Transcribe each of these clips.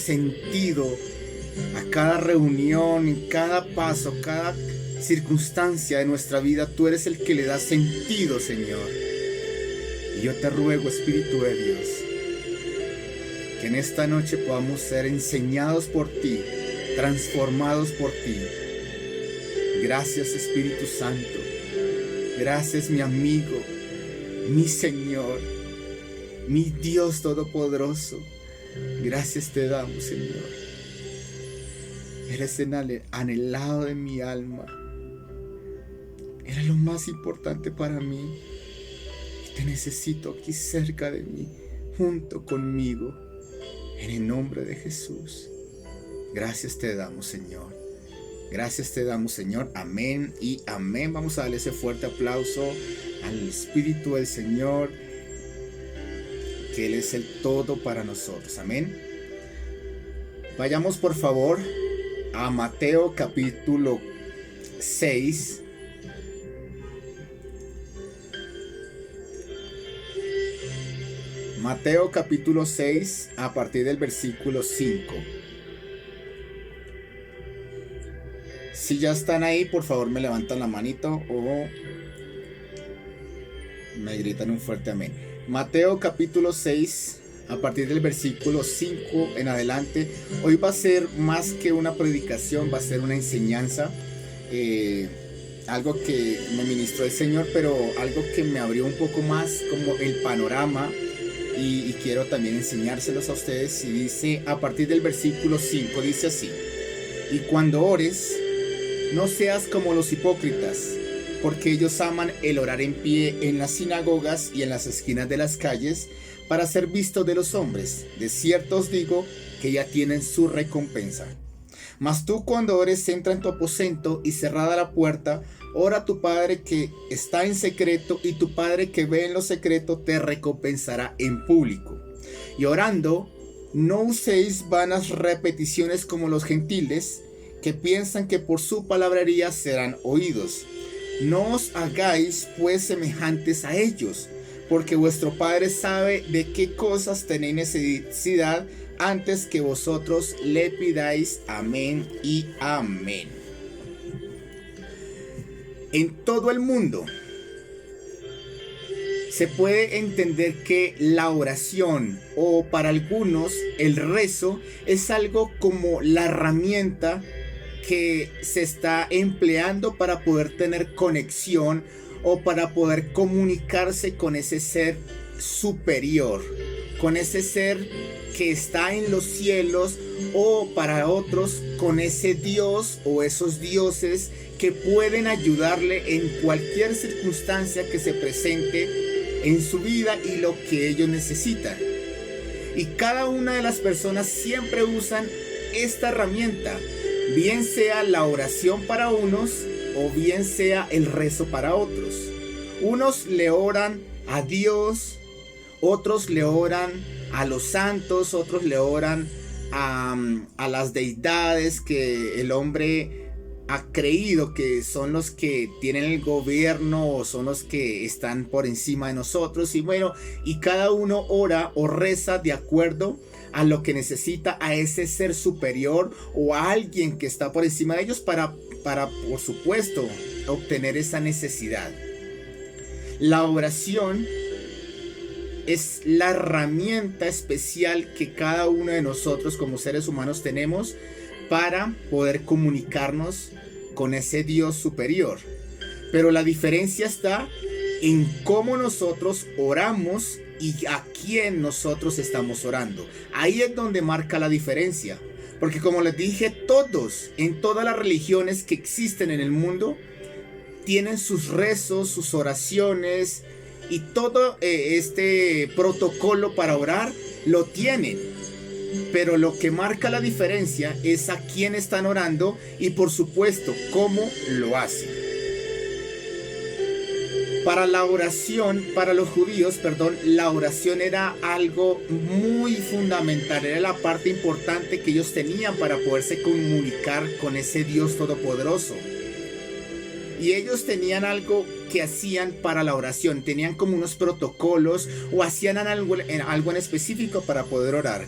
sentido a cada reunión, en cada paso, cada circunstancia de nuestra vida. Tú eres el que le da sentido, Señor. Y yo te ruego, Espíritu de Dios, que en esta noche podamos ser enseñados por ti, transformados por ti. Gracias, Espíritu Santo. Gracias, mi amigo, mi Señor, mi Dios Todopoderoso. Gracias te damos, Señor. Eres el anhelado de mi alma. Eres lo más importante para mí. Y te necesito aquí cerca de mí, junto conmigo. En el nombre de Jesús. Gracias te damos, Señor. Gracias te damos, Señor. Amén y amén. Vamos a darle ese fuerte aplauso al Espíritu del Señor, que Él es el todo para nosotros. Amén. Vayamos por favor a Mateo capítulo 6. Mateo capítulo 6 a partir del versículo 5. Si ya están ahí, por favor me levantan la manito o me gritan un fuerte amén. Mateo capítulo 6 a partir del versículo 5 en adelante. Hoy va a ser más que una predicación, va a ser una enseñanza, algo que me ministró el Señor, pero algo que me abrió un poco más como el panorama, y quiero también enseñárselos a ustedes. Y dice a partir del versículo 5, dice así: y cuando ores, no seas como los hipócritas, porque ellos aman el orar en pie en las sinagogas y en las esquinas de las calles, para ser vistos de los hombres. De cierto os digo que ya tienen su recompensa. Mas tú, cuando ores, entra en tu aposento y cerrada la puerta, ora a tu Padre que está en secreto, y tu Padre que ve en lo secreto te recompensará en público. Y orando, no uséis vanas repeticiones como los gentiles, que piensan que por su palabrería serán oídos. No os hagáis pues semejantes a ellos, porque vuestro Padre sabe de qué cosas tenéis necesidad antes que vosotros le pidáis. Amén y amén. En todo el mundo se puede entender que la oración, o para algunos el rezo, es algo como la herramienta que se está empleando para poder tener conexión o para poder comunicarse con ese ser superior, con ese ser que está en los cielos, o para otros con ese Dios o esos dioses que pueden ayudarle en cualquier circunstancia que se presente en su vida y lo que ellos necesitan. Y cada una de las personas siempre usan esta herramienta, bien sea la oración para unos o bien sea el rezo para otros. Unos le oran a Dios, otros le oran a los santos, otros le oran a las deidades que el hombre ha creído que son los que tienen el gobierno o son los que están por encima de nosotros. Y bueno, y cada uno ora o reza de acuerdo a lo que necesita, a ese ser superior o a alguien que está por encima de ellos para por supuesto obtener esa necesidad. La oración es la herramienta especial que cada uno de nosotros como seres humanos tenemos para poder comunicarnos con ese Dios superior. Pero la diferencia está en cómo nosotros oramos y a quién nosotros estamos orando. Ahí es donde marca la diferencia. Porque como les dije, todos, en todas las religiones que existen en el mundo, tienen sus rezos, sus oraciones y todo este protocolo para orar lo tienen. Pero lo que marca la diferencia es a quién están orando y por supuesto cómo lo hacen. Para la oración, para los judíos, la oración era algo muy fundamental, era la parte importante que ellos tenían para poderse comunicar con ese Dios todopoderoso. Y ellos tenían algo que hacían para la oración, tenían como unos protocolos o hacían algo en específico para poder orar.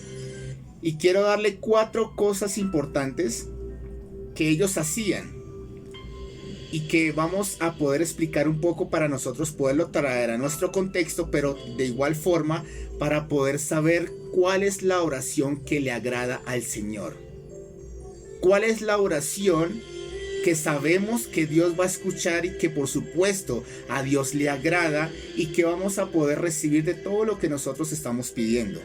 Y quiero darle 4 cosas importantes que ellos hacían y que vamos a poder explicar un poco para nosotros poderlo traer a nuestro contexto, pero de igual forma para poder saber cuál es la oración que le agrada al Señor. ¿Cuál es la oración que sabemos que Dios va a escuchar y que por supuesto a Dios le agrada y que vamos a poder recibir de todo lo que nosotros estamos pidiendo?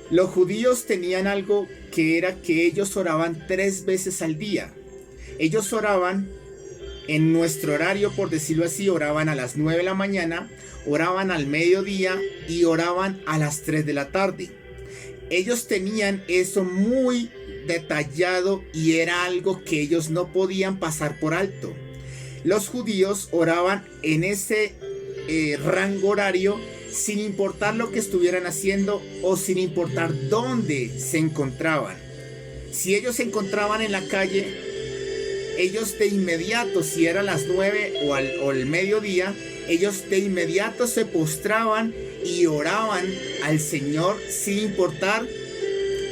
Los judíos tenían algo que era que ellos oraban 3 veces al día. Ellos oraban en nuestro horario, por decirlo así, oraban a las 9 de la mañana, oraban al mediodía y oraban a las 3 de la tarde. Ellos tenían eso muy detallado y era algo que ellos no podían pasar por alto. Los judíos oraban en ese rango horario sin importar lo que estuvieran haciendo o sin importar dónde se encontraban. Si ellos se encontraban en la calle, ellos de inmediato, si eran las 9 o el mediodía, ellos de inmediato se postraban y oraban al Señor sin importar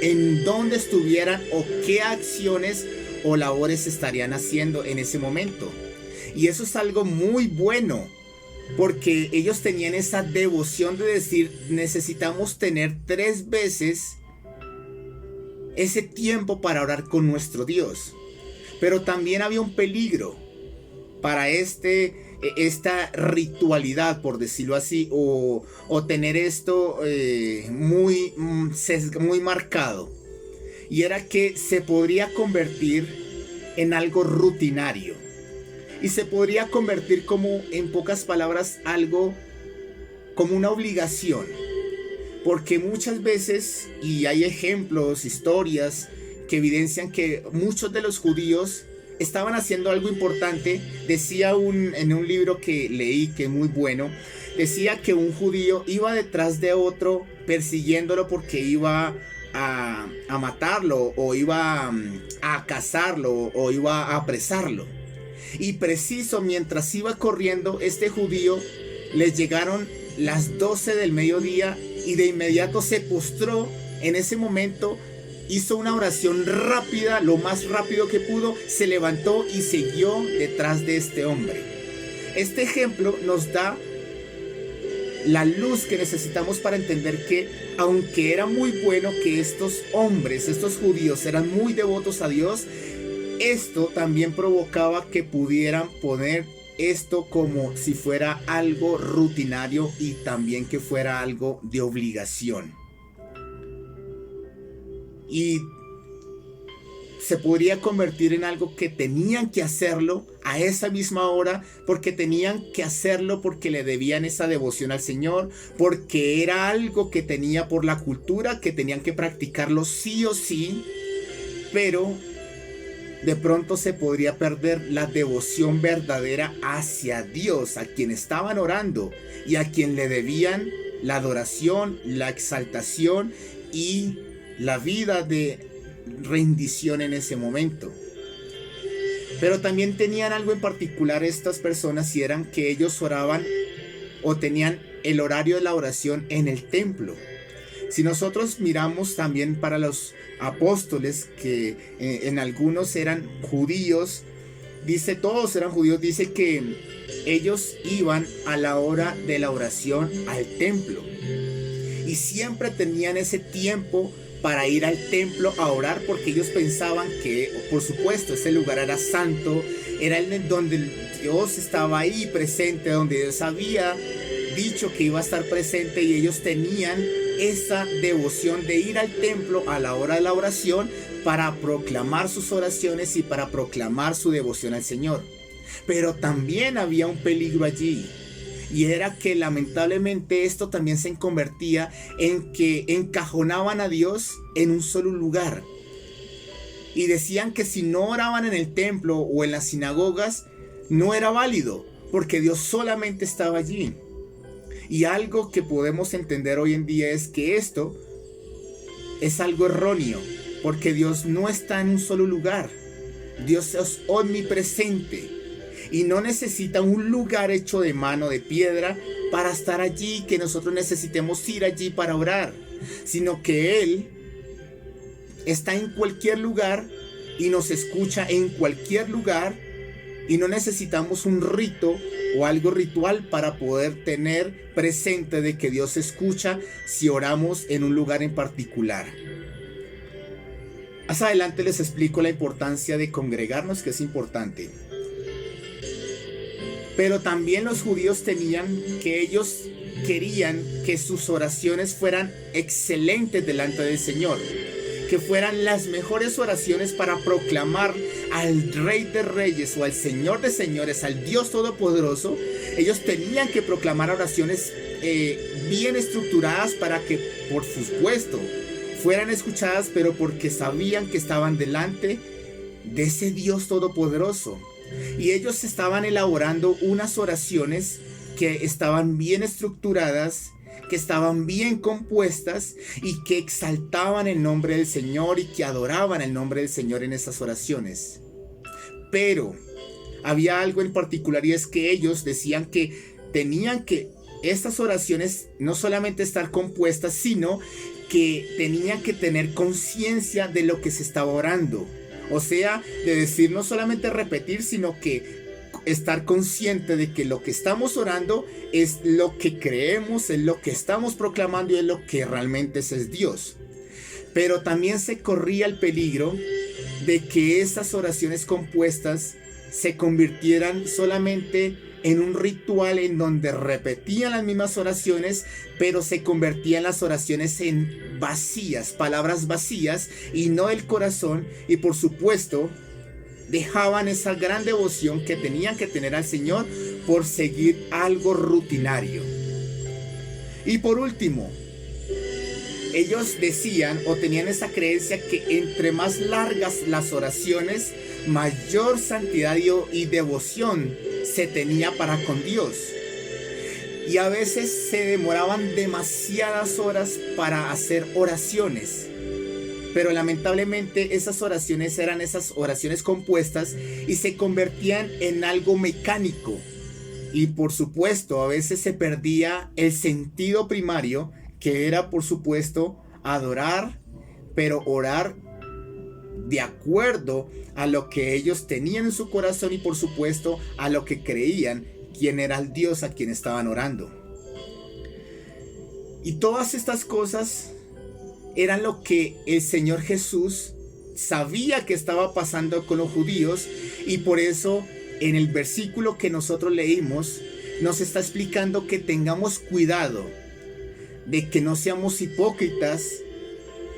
en dónde estuvieran o qué acciones o labores estarían haciendo en ese momento. Y eso es algo muy bueno, porque ellos tenían esa devoción de decir, necesitamos tener 3 veces ese tiempo para orar con nuestro Dios. Pero también había un peligro para esta ritualidad, por decirlo así, o tener esto muy marcado. Y era que se podría convertir en algo rutinario. Y se podría convertir como, en pocas palabras, algo como una obligación. Porque muchas veces, y hay ejemplos, historias, que evidencian que muchos de los judíos estaban haciendo algo importante. Decía en un libro que leí, que es muy bueno, decía que un judío iba detrás de otro persiguiéndolo porque iba a matarlo, o iba a cazarlo, o iba a apresarlo. Y preciso mientras iba corriendo, este judío les llegaron las 12 del mediodía y de inmediato se postró. En ese momento hizo una oración rápida, lo más rápido que pudo, se levantó y siguió detrás de este hombre. Este ejemplo nos da la luz que necesitamos para entender que, aunque era muy bueno que estos hombres, estos judíos, eran muy devotos a Dios, esto también provocaba que pudieran poner esto como si fuera algo rutinario y también que fuera algo de obligación. Y se podría convertir en algo que tenían que hacerlo a esa misma hora, porque tenían que hacerlo porque le debían esa devoción al Señor, porque era algo que tenía por la cultura, que tenían que practicarlo sí o sí. Pero de pronto se podría perder la devoción verdadera hacia Dios, a quien estaban orando y a quien le debían la adoración, la exaltación y la vida de rendición en ese momento. Pero también tenían algo en particular estas personas, y eran que ellos oraban o tenían el horario de la oración en el templo. Si nosotros miramos también para los apóstoles, que en algunos eran judíos, dice todos eran judíos, dice que ellos iban a la hora de la oración al templo y siempre tenían ese tiempo para ir al templo a orar, porque ellos pensaban que, por supuesto, ese lugar era santo, era el donde Dios estaba ahí presente, donde Dios había dicho que iba a estar presente, y ellos tenían esa devoción de ir al templo a la hora de la oración para proclamar sus oraciones y para proclamar su devoción al Señor. Pero también había un peligro allí, y era que lamentablemente esto también se convertía en que encajonaban a Dios en un solo lugar, y decían que si no oraban en el templo o en las sinagogas no era válido, porque Dios solamente estaba allí. Y algo que podemos entender hoy en día es que esto es algo erróneo, porque Dios no está en un solo lugar. Dios es omnipresente y no necesita un lugar hecho de mano, de piedra, para estar allí, que nosotros necesitemos ir allí para orar. sino que Él está en cualquier lugar y nos escucha en cualquier lugar, y no necesitamos un rito o algo ritual para poder tener presente de que Dios escucha si oramos en un lugar en particular. Más adelante les explico la importancia de congregarnos, que es importante. Pero también los judíos ellos querían que sus oraciones fueran excelentes delante del Señor, que fueran las mejores oraciones para proclamar al Rey de Reyes o al Señor de Señores, al Dios Todopoderoso. Ellos tenían que proclamar oraciones bien estructuradas para que, por supuesto, fueran escuchadas, pero porque sabían que estaban delante de ese Dios Todopoderoso. Y ellos estaban elaborando unas oraciones que estaban bien estructuradas, que estaban bien compuestas y que exaltaban el nombre del Señor y que adoraban el nombre del Señor en esas oraciones. Pero había algo en particular, y es que ellos decían que tenían que estas oraciones no solamente estar compuestas, sino que tenían que tener conciencia de lo que se estaba orando. O sea, de decir, no solamente repetir, sino que estar consciente de que lo que estamos orando es lo que creemos, es lo que estamos proclamando y es lo que realmente es Dios. Pero también se corría el peligro de que esas oraciones compuestas se convirtieran solamente en un ritual en donde repetían las mismas oraciones, pero se convertían las oraciones en vacías, palabras vacías y no el corazón, y por supuesto dejaban esa gran devoción que tenían que tener al Señor por seguir algo rutinario. Y por último, ellos decían o tenían esa creencia que entre más largas las oraciones, mayor santidad y devoción se tenía para con Dios. Y a veces se demoraban demasiadas horas para hacer oraciones. Pero lamentablemente esas oraciones eran esas oraciones compuestas y se convertían en algo mecánico. Y por supuesto, a veces se perdía el sentido primario, que era por supuesto adorar, pero orar de acuerdo a lo que ellos tenían en su corazón y por supuesto a lo que creían quién era el Dios a quien estaban orando. Y todas estas cosas eran lo que el Señor Jesús sabía que estaba pasando con los judíos, y por eso en el versículo que nosotros leímos nos está explicando que tengamos cuidado de que no seamos hipócritas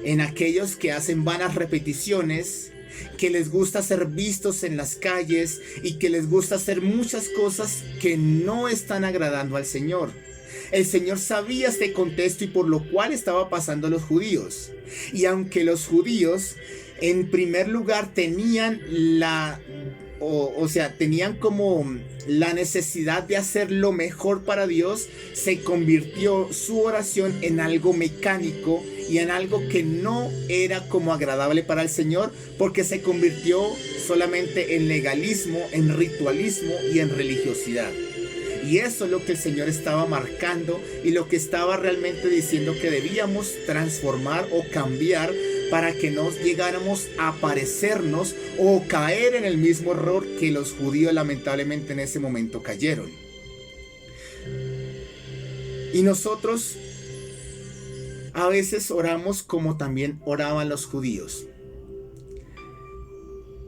en aquellos que hacen vanas repeticiones, que les gusta ser vistos en las calles y que les gusta hacer muchas cosas que no están agradando al Señor. El Señor sabía este contexto y por lo cual estaba pasando a los judíos. Y aunque los judíos en primer lugar tenían tenían como la necesidad de hacer lo mejor para Dios, se convirtió su oración en algo mecánico y en algo que no era como agradable para el Señor, porque se convirtió solamente en legalismo, en ritualismo y en religiosidad. Y eso es lo que el Señor estaba marcando y lo que estaba realmente diciendo que debíamos transformar o cambiar para que no llegáramos a parecernos o caer en el mismo error que los judíos lamentablemente en ese momento cayeron. Y nosotros a veces oramos como también oraban los judíos.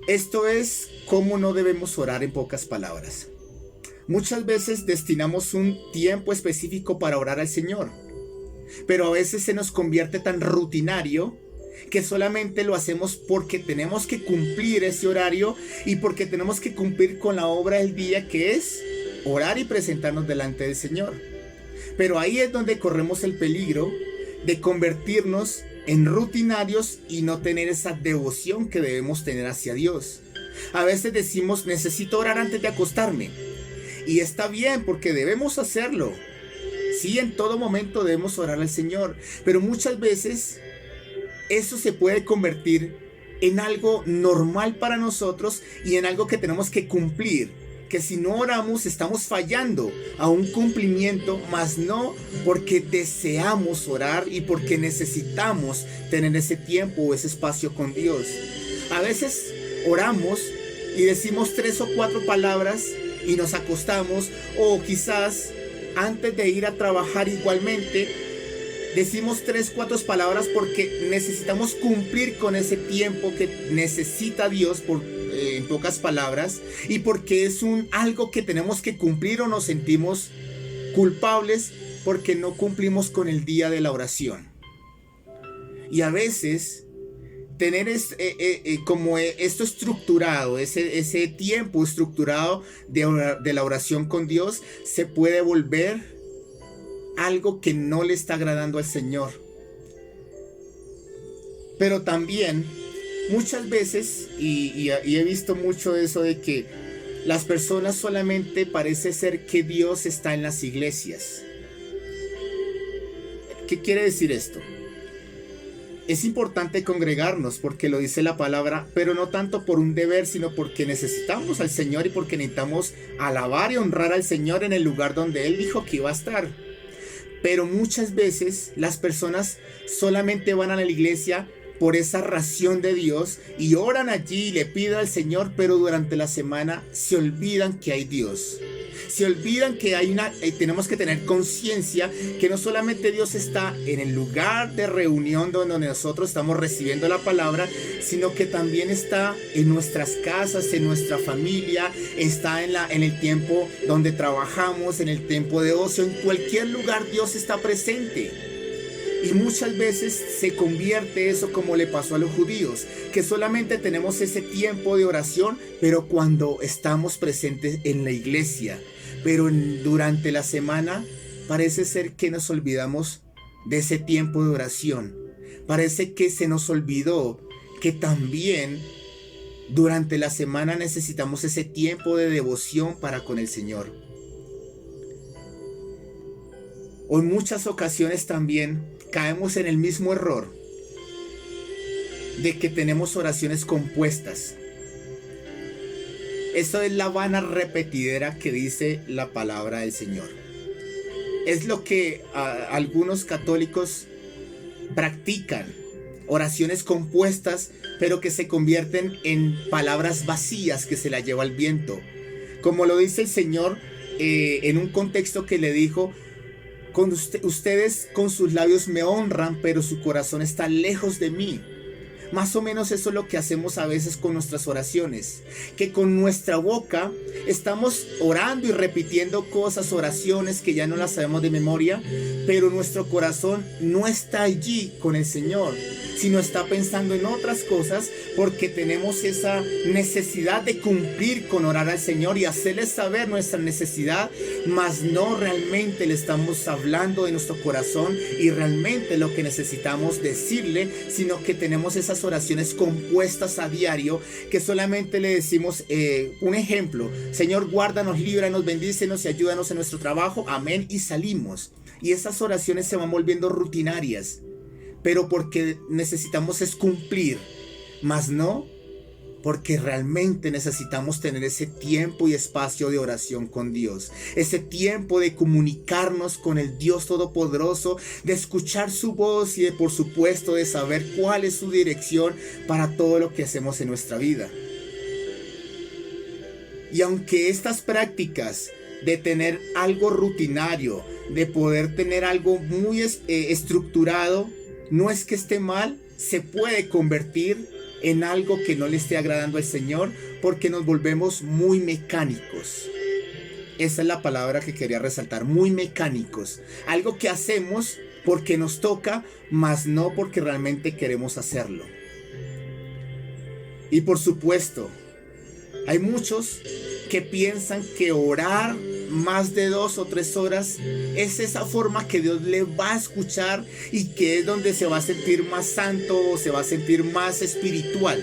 Esto es cómo no debemos orar, en pocas palabras. Muchas veces destinamos un tiempo específico para orar al Señor, pero a veces se nos convierte tan rutinario que solamente lo hacemos porque tenemos que cumplir ese horario y porque tenemos que cumplir con la obra del día, que es orar y presentarnos delante del Señor. Pero ahí es donde corremos el peligro de convertirnos en rutinarios y no tener esa devoción que debemos tener hacia Dios. A veces decimos, necesito orar antes de acostarme. Y está bien, porque debemos hacerlo. Sí, en todo momento debemos orar al Señor. Pero muchas veces eso se puede convertir en algo normal para nosotros y en algo que tenemos que cumplir, porque si no oramos estamos fallando a un cumplimiento, mas no porque deseamos orar y porque necesitamos tener ese tiempo o ese espacio con Dios. A veces oramos y decimos 3 o 4 palabras y nos acostamos, o quizás antes de ir a trabajar igualmente decimos 3 o 4 palabras porque necesitamos cumplir con ese tiempo que necesita Dios, en pocas palabras, y porque es algo que tenemos que cumplir, o nos sentimos culpables porque no cumplimos con el día de la oración. Y a veces tener como esto estructurado, ese tiempo estructurado de la oración con Dios, se puede volver algo que no le está agradando al Señor. Pero también muchas veces, y he visto mucho eso de que las personas solamente parece ser que Dios está en las iglesias. ¿Qué quiere decir esto? Es importante congregarnos porque lo dice la palabra, pero no tanto por un deber, sino porque necesitamos al Señor y porque necesitamos alabar y honrar al Señor en el lugar donde Él dijo que iba a estar. Pero muchas veces las personas solamente van a la iglesia por esa ración de Dios y oran allí y le piden al Señor, pero durante la semana se olvidan que hay Dios. Se olvidan que tenemos que tener conciencia que no solamente Dios está en el lugar de reunión donde nosotros estamos recibiendo la palabra, sino que también está en nuestras casas, en nuestra familia, está en el tiempo donde trabajamos, en el tiempo de ocio, en cualquier lugar Dios está presente. Y muchas veces se convierte eso como le pasó a los judíos, que solamente tenemos ese tiempo de oración, pero cuando estamos presentes en la iglesia. Pero durante la semana parece ser que nos olvidamos de ese tiempo de oración. Parece que se nos olvidó que también durante la semana necesitamos ese tiempo de devoción para con el Señor. O en muchas ocasiones también caemos en el mismo error de que tenemos oraciones compuestas. Eso es la vana repetidera que dice la palabra del Señor. Es lo que algunos católicos practican, oraciones compuestas, pero que se convierten en palabras vacías que se la lleva el viento. Como lo dice el Señor en un contexto que le dijo: ustedes con sus labios me honran, pero su corazón está lejos de mí. Más o menos eso es lo que hacemos a veces con nuestras oraciones, que con nuestra boca estamos orando y repitiendo cosas, oraciones que ya no las sabemos de memoria, pero nuestro corazón no está allí con el Señor, sino está pensando en otras cosas, porque tenemos esa necesidad de cumplir con orar al Señor y hacerle saber nuestra necesidad, mas no realmente le estamos hablando de nuestro corazón y realmente lo que necesitamos decirle, sino que tenemos esas oraciones compuestas a diario que solamente le decimos un ejemplo: Señor, guárdanos, líbranos, bendícenos y ayúdanos en nuestro trabajo, amén, y salimos. Y esas oraciones se van volviendo rutinarias, pero porque necesitamos es cumplir, mas no porque realmente necesitamos tener ese tiempo y espacio de oración con Dios, ese tiempo de comunicarnos con el Dios Todopoderoso, de escuchar su voz y por supuesto de saber cuál es su dirección para todo lo que hacemos en nuestra vida. Y aunque estas prácticas de tener algo rutinario, de poder tener algo muy estructurado, no es que esté mal, se puede convertir en algo que no le esté agradando al Señor, porque nos volvemos muy mecánicos. Esa es la palabra que quería resaltar, muy mecánicos. Algo que hacemos porque nos toca, mas no porque realmente queremos hacerlo. Y por supuesto, hay muchos que piensan que orar más de 2 o 3 horas es esa forma que Dios le va a escuchar y que es donde se va a sentir más santo o se va a sentir más espiritual.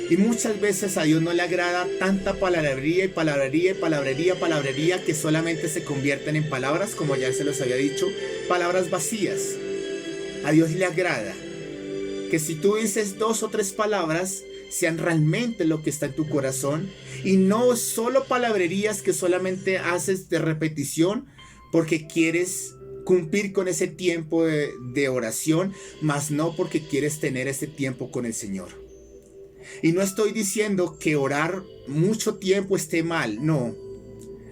Y muchas veces a Dios no le agrada tanta palabrería y palabrería y palabrería, palabrería, que solamente se convierten en palabras, como ya se los había dicho, palabras vacías. A Dios le agrada que si tú dices 2 o 3 palabras, sean realmente lo que está en tu corazón y no solo palabrerías que solamente haces de repetición porque quieres cumplir con ese tiempo de oración, mas no porque quieres tener ese tiempo con el Señor. Y no estoy diciendo que orar mucho tiempo esté mal, no.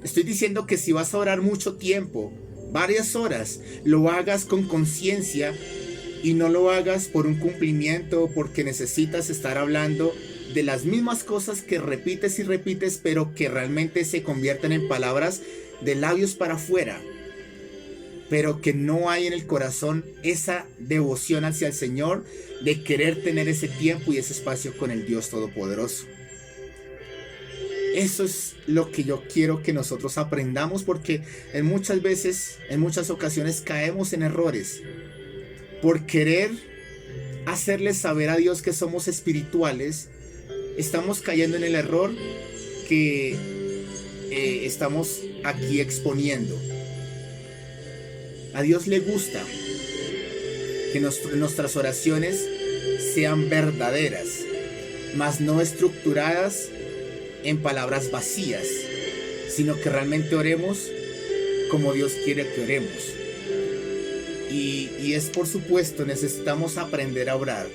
Estoy diciendo que si vas a orar mucho tiempo, varias horas, lo hagas con conciencia y no lo hagas por un cumplimiento o porque necesitas estar hablando de las mismas cosas que repites y repites, pero que realmente se convierten en palabras de labios para afuera, pero que no hay en el corazón esa devoción hacia el Señor de querer tener ese tiempo y ese espacio con el Dios Todopoderoso. Eso es lo que yo quiero que nosotros aprendamos, porque en muchas veces, en muchas ocasiones caemos en errores por querer hacerle saber a Dios que somos espirituales. Estamos cayendo en el error que estamos aquí exponiendo. A Dios le gusta que nuestras oraciones sean verdaderas, mas no estructuradas en palabras vacías, sino que realmente oremos como Dios quiere que oremos. Y es, por supuesto, necesitamos aprender a orar.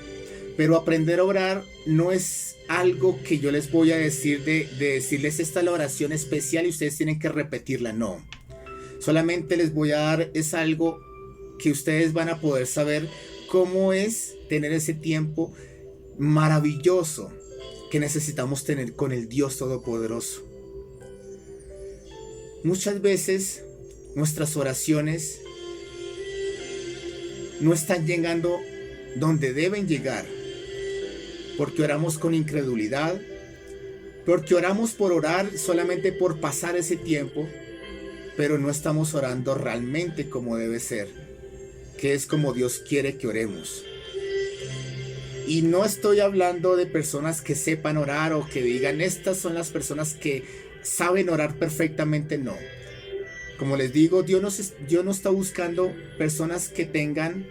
Pero aprender a orar no es algo que yo les voy a decir de decirles esta es la oración especial y ustedes tienen que repetirla, no. Solamente les voy a dar es algo que ustedes van a poder saber cómo es tener ese tiempo maravilloso que necesitamos tener con el Dios Todopoderoso. Muchas veces nuestras oraciones no están llegando donde deben llegar, porque oramos con incredulidad, porque oramos por orar solamente por pasar ese tiempo, pero no estamos orando realmente como debe ser, que es como Dios quiere que oremos. Y no estoy hablando de personas que sepan orar o que digan estas son las personas que saben orar perfectamente, no. Como les digo, Dios no está buscando personas que tengan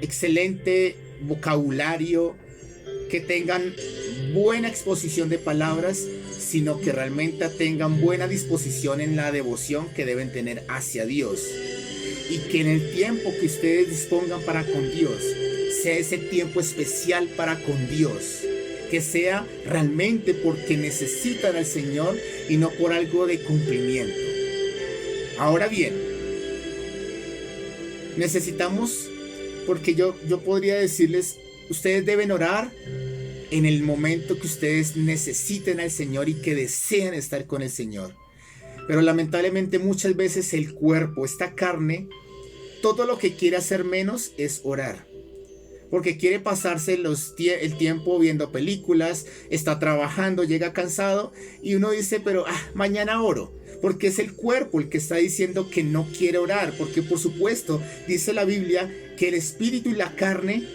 excelente vocabulario, que tengan buena exposición de palabras, sino que realmente tengan buena disposición en la devoción que deben tener hacia Dios. Y que en el tiempo que ustedes dispongan para con Dios, sea ese tiempo especial para con Dios. Que sea realmente porque necesitan al Señor y no por algo de cumplimiento. Ahora bien, necesitamos, porque yo podría decirles, ustedes deben orar en el momento que ustedes necesiten al Señor y que deseen estar con el Señor. Pero lamentablemente muchas veces el cuerpo, esta carne, todo lo que quiere hacer menos es orar. Porque quiere pasarse el tiempo viendo películas, está trabajando, llega cansado y uno dice, pero mañana oro. Porque es el cuerpo el que está diciendo que no quiere orar. Porque por supuesto, dice la Biblia que el espíritu y la carne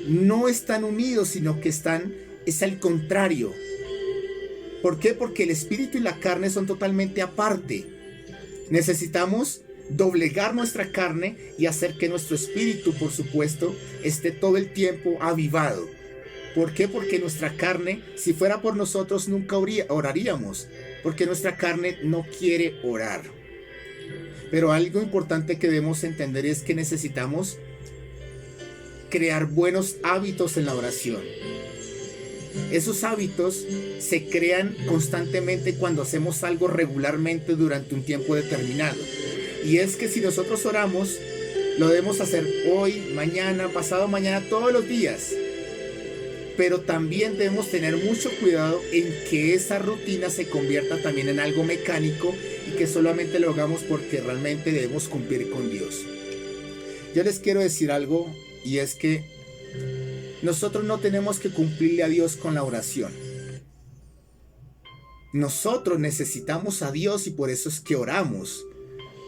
no están unidos, sino que es al contrario. ¿Por qué? Porque el espíritu y la carne son totalmente aparte. Necesitamos doblegar nuestra carne y hacer que nuestro espíritu, por supuesto, esté todo el tiempo avivado. ¿Por qué? Porque nuestra carne, si fuera por nosotros, nunca oraríamos, porque nuestra carne no quiere orar. Pero algo importante que debemos entender es que necesitamos crear buenos hábitos en la oración. Esos hábitos se crean constantemente cuando hacemos algo regularmente durante un tiempo determinado. Y es que si nosotros oramos, lo debemos hacer hoy, mañana, pasado mañana, todos los días. Pero también debemos tener mucho cuidado en que esa rutina se convierta también en algo mecánico y que solamente lo hagamos porque realmente debemos cumplir con Dios. Yo les quiero decir algo, y es que nosotros no tenemos que cumplirle a Dios con la oración. Nosotros necesitamos a Dios y por eso es que oramos.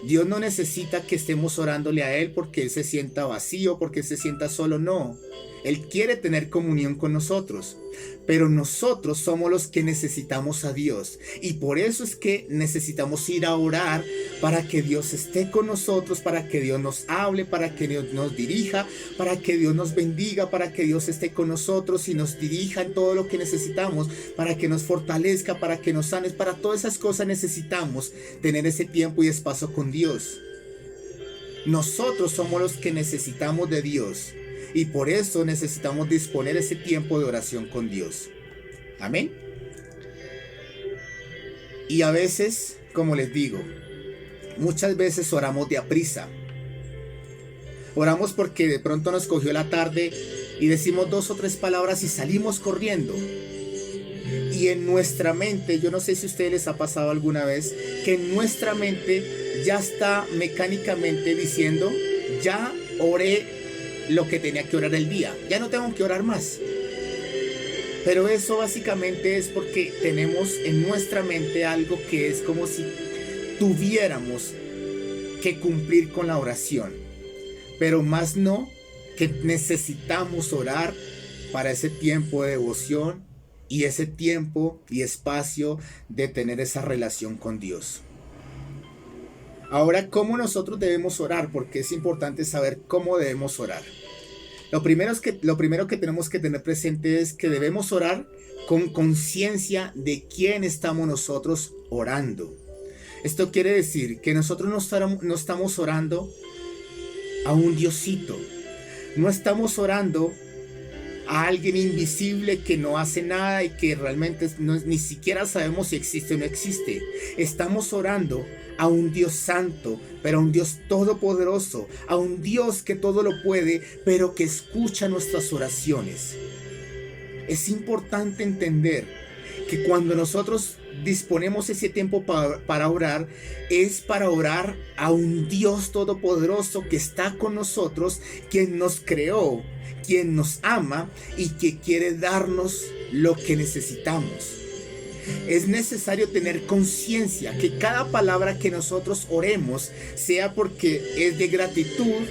Dios no necesita que estemos orándole a Él porque Él se sienta vacío, porque Él se sienta solo, no. Él quiere tener comunión con nosotros, pero nosotros somos los que necesitamos a Dios. Y por eso es que necesitamos ir a orar para que Dios esté con nosotros, para que Dios nos hable, para que Dios nos dirija, para que Dios nos bendiga, para que Dios esté con nosotros y nos dirija en todo lo que necesitamos, para que nos fortalezca, para que nos sanes. Para todas esas cosas necesitamos tener ese tiempo y espacio con Dios. Nosotros somos los que necesitamos de Dios. Y por eso necesitamos disponer ese tiempo de oración con Dios. Amén. Y a veces, como les digo, muchas veces oramos de aprisa. Oramos porque de pronto nos cogió la tarde y decimos 2 o 3 palabras y salimos corriendo. Y en nuestra mente, yo no sé si a ustedes les ha pasado alguna vez, que en nuestra mente ya está mecánicamente diciendo, ya oré lo que tenía que orar el día, ya no tengo que orar más. Pero eso básicamente es porque tenemos en nuestra mente algo que es como si tuviéramos que cumplir con la oración, pero más no, que necesitamos orar para ese tiempo de devoción y ese tiempo y espacio de tener esa relación con Dios. Ahora, ¿cómo nosotros debemos orar? Porque es importante saber cómo debemos orar. Lo primero que tenemos que tener presente es que debemos orar con conciencia de quién estamos nosotros orando. Esto quiere decir que nosotros no estamos orando a un diosito. No estamos orando a alguien invisible que no hace nada y que realmente ni siquiera sabemos si existe o no existe. Estamos orando a un Dios santo, pero a un Dios todopoderoso, a un Dios que todo lo puede, pero que escucha nuestras oraciones. Es importante entender que cuando nosotros disponemos ese tiempo para orar, es para orar a un Dios todopoderoso que está con nosotros, quien nos creó, quien nos ama y que quiere darnos lo que necesitamos. Es necesario tener conciencia que cada palabra que nosotros oremos sea porque es de gratitud,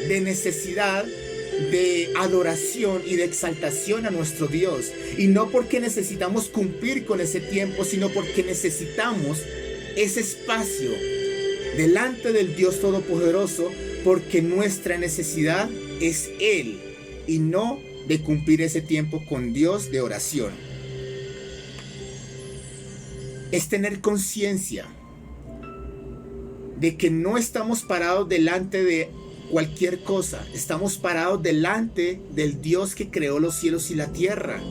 de necesidad, de adoración y de exaltación a nuestro Dios, y no porque necesitamos cumplir con ese tiempo, sino porque necesitamos ese espacio delante del Dios Todopoderoso, porque nuestra necesidad es Él y no de cumplir ese tiempo con Dios de oración. Es tener conciencia de que no estamos parados delante de cualquier cosa. Estamos parados delante del Dios que creó los cielos y la tierra,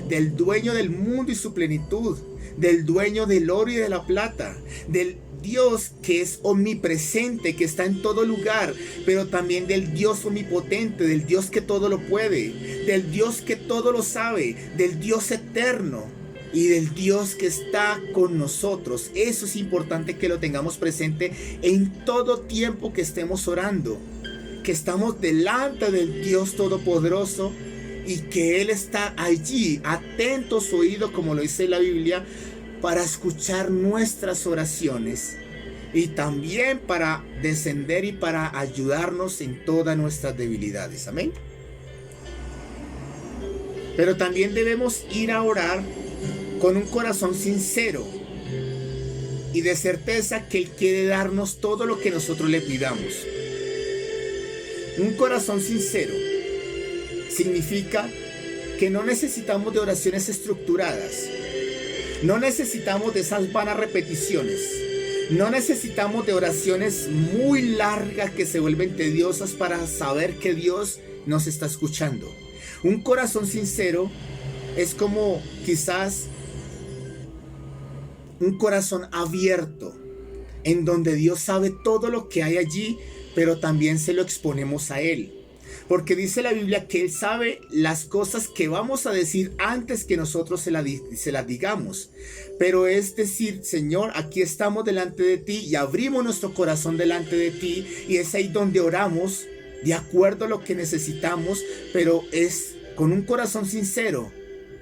del dueño del mundo y su plenitud, del dueño del oro y de la plata, del Dios que es omnipresente, que está en todo lugar, pero también del Dios omnipotente, del Dios que todo lo puede, del Dios que todo lo sabe, del Dios eterno y del Dios que está con nosotros. Eso es importante que lo tengamos presente en todo tiempo que estemos orando, que estamos delante del Dios Todopoderoso y que Él está allí, atento a su oído, como lo dice la Biblia, para escuchar nuestras oraciones y también para descender y para ayudarnos en todas nuestras debilidades. Amén. Pero también debemos ir a orar con un corazón sincero y de certeza que Él quiere darnos todo lo que nosotros le pidamos. Un corazón sincero significa que no necesitamos de oraciones estructuradas, no necesitamos de esas vanas repeticiones, no necesitamos de oraciones muy largas que se vuelven tediosas para saber que Dios nos está escuchando. Un corazón sincero es como quizás un corazón abierto, en donde Dios sabe todo lo que hay allí, pero también se lo exponemos a Él. Porque dice la Biblia que Él sabe las cosas que vamos a decir antes que nosotros se las digamos. Pero es decir, Señor, aquí estamos delante de ti y abrimos nuestro corazón delante de ti, y es ahí donde oramos de acuerdo a lo que necesitamos, pero es con un corazón sincero,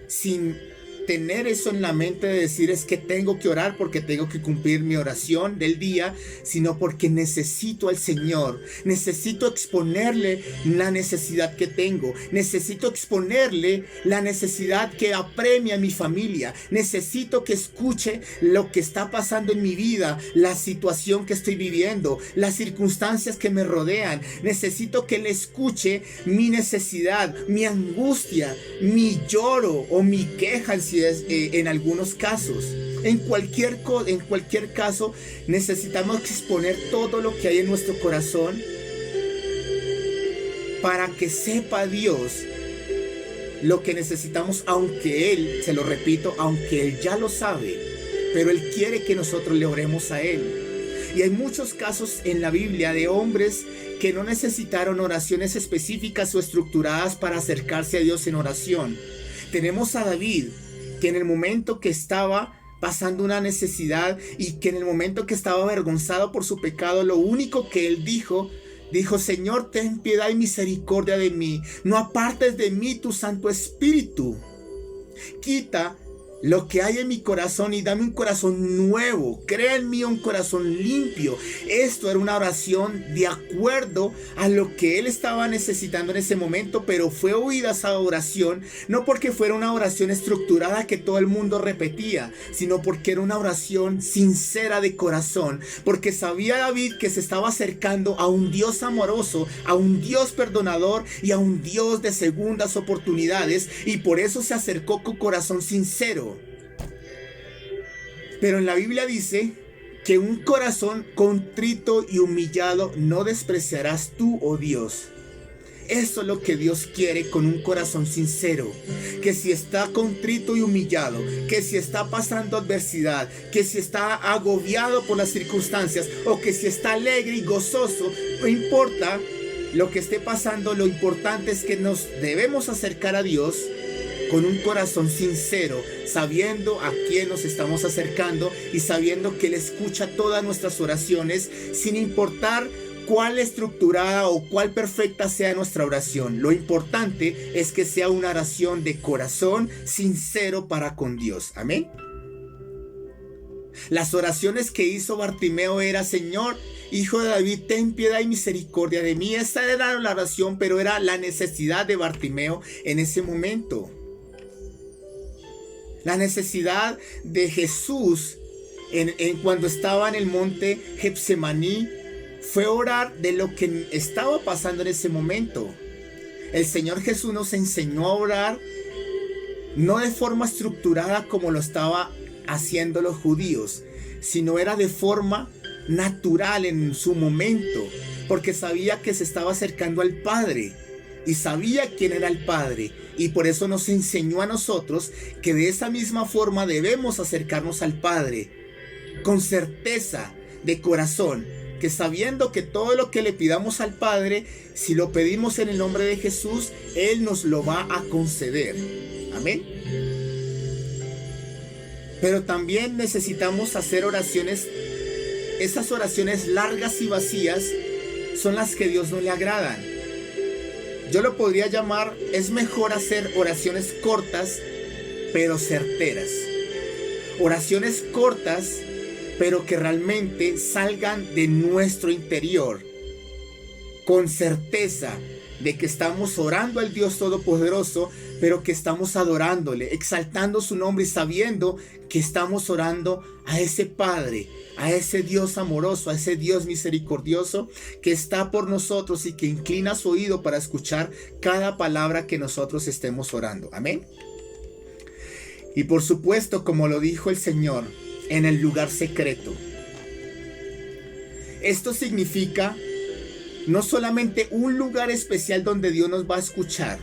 sin tener eso en la mente de decir es que tengo que orar porque tengo que cumplir mi oración del día, sino porque necesito al Señor, necesito exponerle la necesidad que tengo, necesito exponerle la necesidad que apremia a mi familia, necesito que escuche lo que está pasando en mi vida, la situación que estoy viviendo, las circunstancias que me rodean, necesito que le escuche mi necesidad, mi angustia, mi lloro o mi queja si es en algunos casos. En cualquier caso necesitamos exponer todo lo que hay en nuestro corazón para que sepa Dios lo que necesitamos, aunque Él, se lo repito, aunque Él ya lo sabe, pero Él quiere que nosotros le oremos a Él. Y hay muchos casos en la Biblia de hombres que no necesitaron oraciones específicas o estructuradas para acercarse a Dios en oración. Tenemos a David, que en el momento que estaba pasando una necesidad y que en el momento que estaba avergonzado por su pecado, lo único que él dijo, Señor, ten piedad y misericordia de mí, no apartes de mí tu Santo Espíritu. Quita lo que hay en mi corazón y dame un corazón nuevo. Crea en mí un corazón limpio. Esto era una oración de acuerdo a lo que él estaba necesitando en ese momento, pero fue oída esa oración, no porque fuera una oración estructurada que todo el mundo repetía, sino porque era una oración sincera de corazón, porque sabía David que se estaba acercando a un Dios amoroso, a un Dios perdonador y a un Dios de segundas oportunidades, y por eso se acercó con corazón sincero. Pero en la Biblia dice que un corazón contrito y humillado no despreciarás tú, oh Dios. Eso es lo que Dios quiere con un corazón sincero. Que si está contrito y humillado, que si está pasando adversidad, que si está agobiado por las circunstancias o que si está alegre y gozoso, no importa lo que esté pasando, lo importante es que nos debemos acercar a Dios con un corazón sincero, sabiendo a quién nos estamos acercando y sabiendo que Él escucha todas nuestras oraciones, sin importar cuál estructurada o cuál perfecta sea nuestra oración. Lo importante es que sea una oración de corazón sincero para con Dios. Amén. Las oraciones que hizo Bartimeo era: Señor, Hijo de David, ten piedad y misericordia de mí. Esa era la oración, pero era la necesidad de Bartimeo en ese momento. La necesidad de Jesús cuando estaba en el monte Getsemaní fue orar de lo que estaba pasando en ese momento. El Señor Jesús nos enseñó a orar no de forma estructurada como lo estaba haciendo los judíos, sino era de forma natural en su momento, porque sabía que se estaba acercando al Padre y sabía quién era el Padre, y por eso nos enseñó a nosotros que de esa misma forma debemos acercarnos al Padre con certeza de corazón, que sabiendo que todo lo que le pidamos al Padre, si lo pedimos en el nombre de Jesús, Él nos lo va a conceder. Amén. Pero también necesitamos hacer oraciones. Esas oraciones largas y vacías son las que a Dios no le agradan. Yo lo podría llamar, es mejor hacer oraciones cortas, pero certeras. Oraciones cortas, pero que realmente salgan de nuestro interior, con certeza de que estamos orando al Dios Todopoderoso, pero que estamos adorándole, exaltando su nombre y sabiendo que estamos orando a ese Padre, a ese Dios amoroso, a ese Dios misericordioso que está por nosotros y que inclina su oído para escuchar cada palabra que nosotros estemos orando. Amén. Y por supuesto, como lo dijo el Señor, en el lugar secreto. Esto significa no solamente un lugar especial donde Dios nos va a escuchar,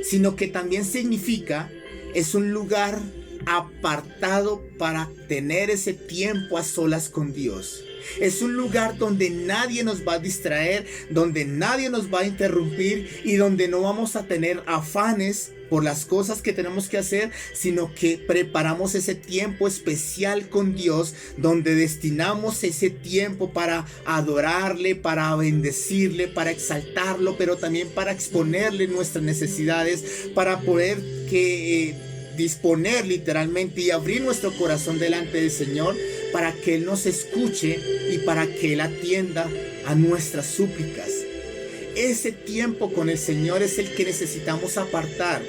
sino que también significa es un lugar apartado para tener ese tiempo a solas con Dios. Es un lugar donde nadie nos va a distraer, donde nadie nos va a interrumpir y donde no vamos a tener afanes por las cosas que tenemos que hacer, sino que preparamos ese tiempo especial con Dios, donde destinamos ese tiempo para adorarle, para bendecirle, para exaltarlo, pero también para exponerle nuestras necesidades, para poder disponer literalmente y abrir nuestro corazón delante del Señor para que Él nos escuche y para que Él atienda a nuestras súplicas. Ese tiempo con el Señor es el que necesitamos apartar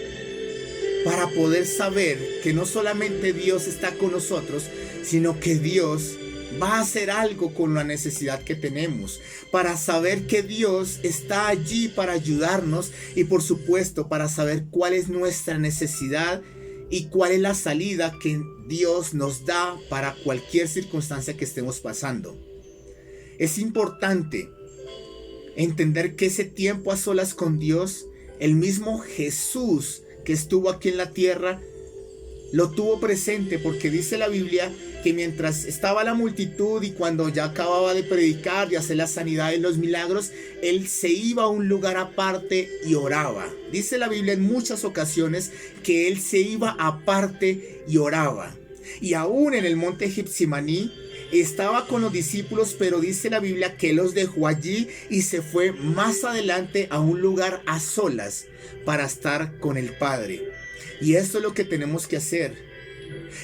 para poder saber que no solamente Dios está con nosotros, sino que Dios va a hacer algo con la necesidad que tenemos, para saber que Dios está allí para ayudarnos y por supuesto para saber cuál es nuestra necesidad y cuál es la salida que Dios nos da para cualquier circunstancia que estemos pasando. Es importante entender que ese tiempo a solas con Dios, el mismo Jesús que estuvo aquí en la tierra, lo tuvo presente, porque dice la Biblia que mientras estaba la multitud y cuando ya acababa de predicar y hacer la sanidad y los milagros, Él se iba a un lugar aparte y oraba. Dice la Biblia en muchas ocasiones que Él se iba aparte y oraba. Y aún en el monte Getsemaní estaba con los discípulos, pero dice la Biblia que los dejó allí y se fue más adelante a un lugar a solas para estar con el Padre. Y esto es lo que tenemos que hacer.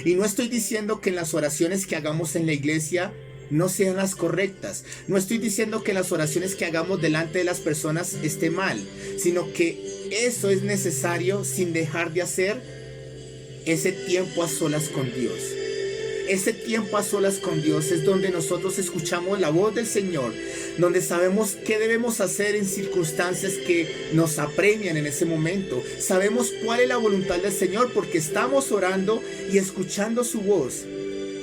Y no estoy diciendo que en las oraciones que hagamos en la iglesia no sean las correctas. No estoy diciendo que las oraciones que hagamos delante de las personas esté mal, sino que eso es necesario sin dejar de hacer ese tiempo a solas con Dios. Ese tiempo a solas con Dios es donde nosotros escuchamos la voz del Señor, donde sabemos qué debemos hacer en circunstancias que nos apremian en ese momento. Sabemos cuál es la voluntad del Señor porque estamos orando y escuchando su voz.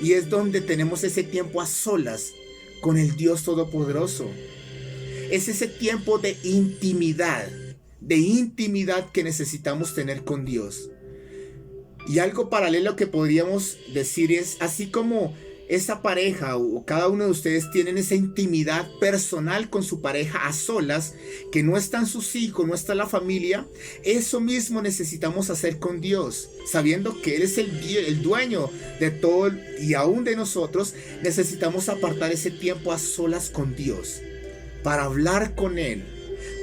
Y es donde tenemos ese tiempo a solas con el Dios Todopoderoso. Es ese tiempo de intimidad que necesitamos tener con Dios. Y algo paralelo que podríamos decir es, así como esa pareja o cada uno de ustedes tienen esa intimidad personal con su pareja a solas, que no están sus hijos, no está la familia, eso mismo necesitamos hacer con Dios, sabiendo que Él es el dueño de todo y aún de nosotros. Necesitamos apartar ese tiempo a solas con Dios, para hablar con Él,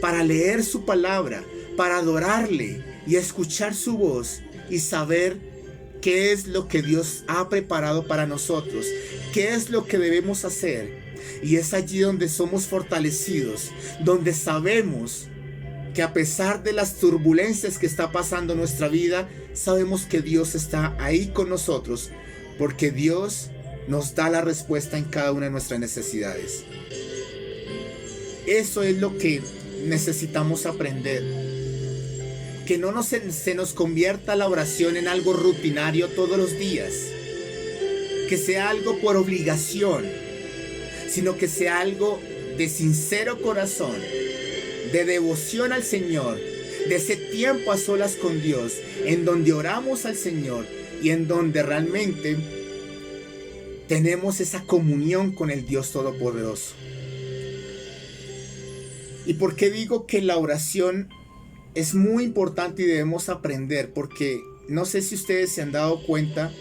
para leer su palabra, para adorarle y escuchar su voz y saber qué es lo que Dios ha preparado para nosotros, qué es lo que debemos hacer. Y es allí donde somos fortalecidos, donde sabemos que a pesar de las turbulencias que está pasando en nuestra vida, sabemos que Dios está ahí con nosotros, porque Dios nos da la respuesta en cada una de nuestras necesidades. Eso es lo que necesitamos aprender. Que no se nos convierta la oración en algo rutinario todos los días. Que sea algo por obligación, sino que sea algo de sincero corazón, de devoción al Señor, de ese tiempo a solas con Dios, en donde oramos al Señor y en donde realmente tenemos esa comunión con el Dios Todopoderoso. ¿Y por qué digo que la oración es muy importante y debemos aprender? Porque no sé si ustedes se han dado cuenta,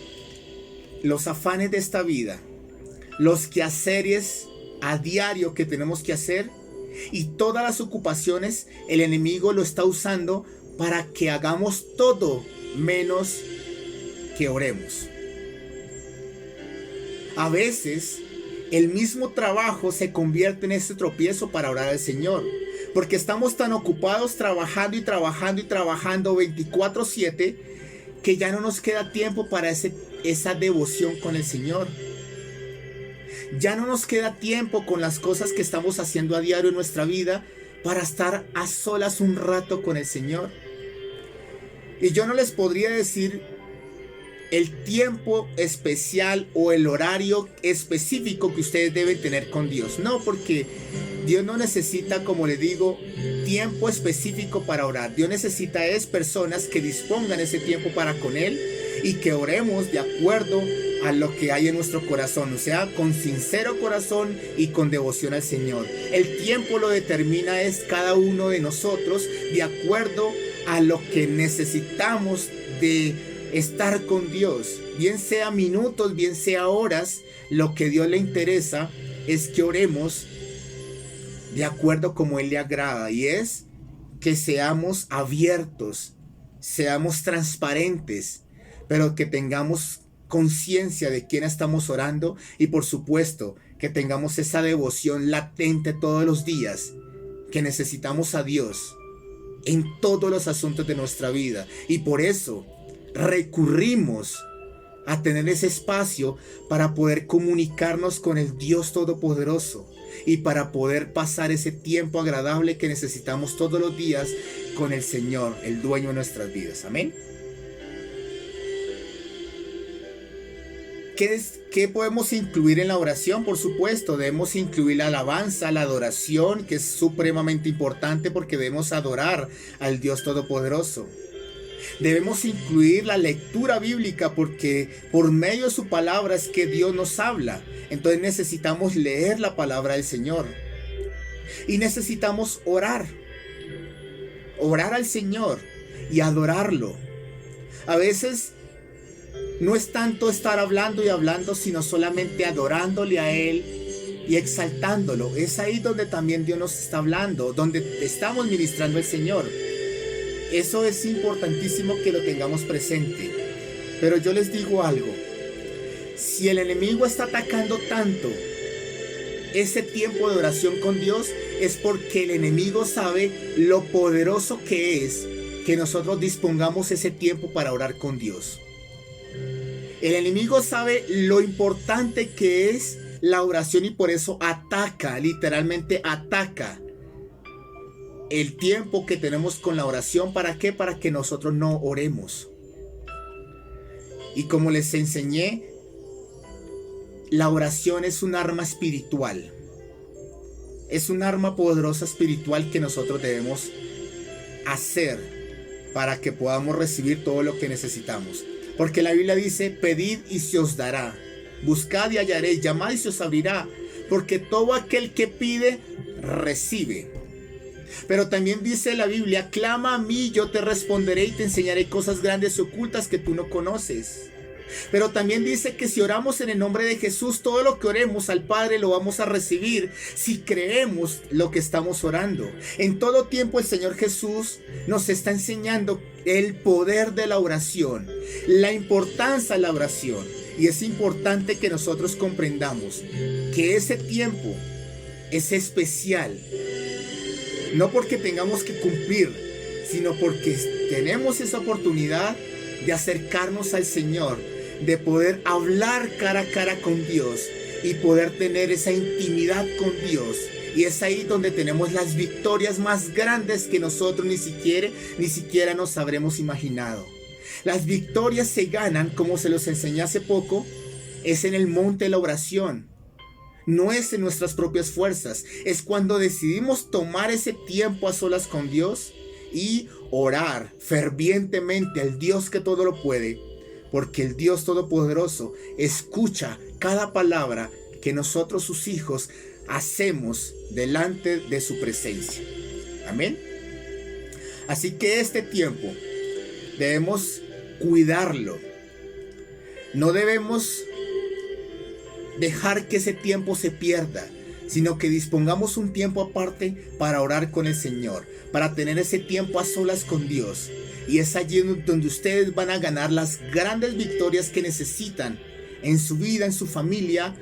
los afanes de esta vida, los quehaceres a diario que tenemos que hacer y todas las ocupaciones, el enemigo lo está usando para que hagamos todo menos que oremos. A veces el mismo trabajo se convierte en ese tropiezo para orar al Señor, porque estamos tan ocupados trabajando y trabajando y trabajando 24/7 que ya no nos queda tiempo para esa devoción con el Señor. Ya no nos queda tiempo con las cosas que estamos haciendo a diario en nuestra vida para estar a solas un rato con el Señor. Y yo no les podría decir el tiempo especial o el horario específico que ustedes deben tener con Dios. No, porque Dios no necesita, como le digo, tiempo específico para orar. Dios necesita personas que dispongan ese tiempo para con Él y que oremos de acuerdo a lo que hay en nuestro corazón, o sea, con sincero corazón y con devoción al Señor. El tiempo lo determina cada uno de nosotros de acuerdo a lo que necesitamos de estar con Dios, bien sea minutos, bien sea horas. Lo que a Dios le interesa es que oremos de acuerdo como Él le agrada, y es que seamos abiertos, seamos transparentes, pero que tengamos conciencia de quién estamos orando y por supuesto que tengamos esa devoción latente todos los días, que necesitamos a Dios en todos los asuntos de nuestra vida y por eso recurrimos a tener ese espacio para poder comunicarnos con el Dios Todopoderoso y para poder pasar ese tiempo agradable que necesitamos todos los días con el Señor, el dueño de nuestras vidas. Amén. ¿Qué podemos incluir en la oración? Por supuesto, debemos incluir la alabanza, la adoración, que es supremamente importante porque debemos adorar al Dios Todopoderoso. Debemos incluir la lectura bíblica porque por medio de su palabra es que Dios nos habla. Entonces necesitamos leer la palabra del Señor. Y necesitamos orar. Orar al Señor y adorarlo. A veces no es tanto estar hablando y hablando, sino solamente adorándole a Él y exaltándolo. Es ahí donde también Dios nos está hablando, donde estamos ministrando al Señor. Eso es importantísimo que lo tengamos presente. Pero yo les digo algo. Si el enemigo está atacando tanto ese tiempo de oración con Dios, es porque el enemigo sabe lo poderoso que es que nosotros dispongamos ese tiempo para orar con Dios. El enemigo sabe lo importante que es la oración y por eso ataca, literalmente ataca el tiempo que tenemos con la oración. ¿Para qué? Para que nosotros no oremos. Y como les enseñé, la oración es un arma espiritual. Es un arma poderosa espiritual que nosotros debemos hacer para que podamos recibir todo lo que necesitamos. Porque la Biblia dice, pedid y se os dará, buscad y hallaréis, llamad y se os abrirá, porque todo aquel que pide, recibe. Pero también dice la Biblia, clama a mí, yo te responderé y te enseñaré cosas grandes y ocultas que tú no conoces. Pero también dice que si oramos en el nombre de Jesús, todo lo que oremos al Padre lo vamos a recibir si creemos lo que estamos orando. En todo tiempo el Señor Jesús nos está enseñando el poder de la oración, la importancia de la oración. Y es importante que nosotros comprendamos que ese tiempo es especial. No porque tengamos que cumplir, sino porque tenemos esa oportunidad de acercarnos al Señor, de poder hablar cara a cara con Dios y poder tener esa intimidad con Dios. Y es ahí donde tenemos las victorias más grandes que nosotros ni siquiera nos habremos imaginado. Las victorias se ganan, como se los enseñé hace poco, es en el monte de la oración. No es en nuestras propias fuerzas, es cuando decidimos tomar ese tiempo a solas con Dios y orar fervientemente al Dios que todo lo puede, porque el Dios Todopoderoso escucha cada palabra que nosotros, sus hijos, hacemos delante de su presencia. Amén. Así que este tiempo debemos cuidarlo. No debemos dejar que ese tiempo se pierda, sino que dispongamos un tiempo aparte para orar con el Señor, para tener ese tiempo a solas con Dios. Y es allí donde ustedes van a ganar las grandes victorias que necesitan en su vida, en su familia,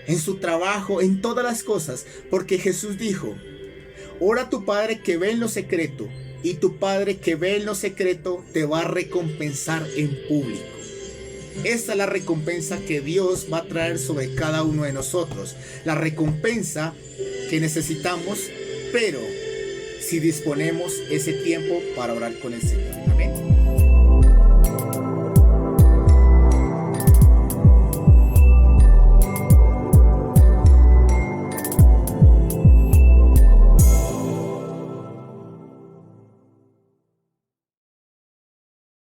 en su trabajo, en todas las cosas. Porque Jesús dijo, ora a tu Padre que ve en lo secreto, y tu Padre que ve en lo secreto te va a recompensar en público. Esta es la recompensa que Dios va a traer sobre cada uno de nosotros. La recompensa que necesitamos, pero si disponemos ese tiempo para orar con el Señor. Amén.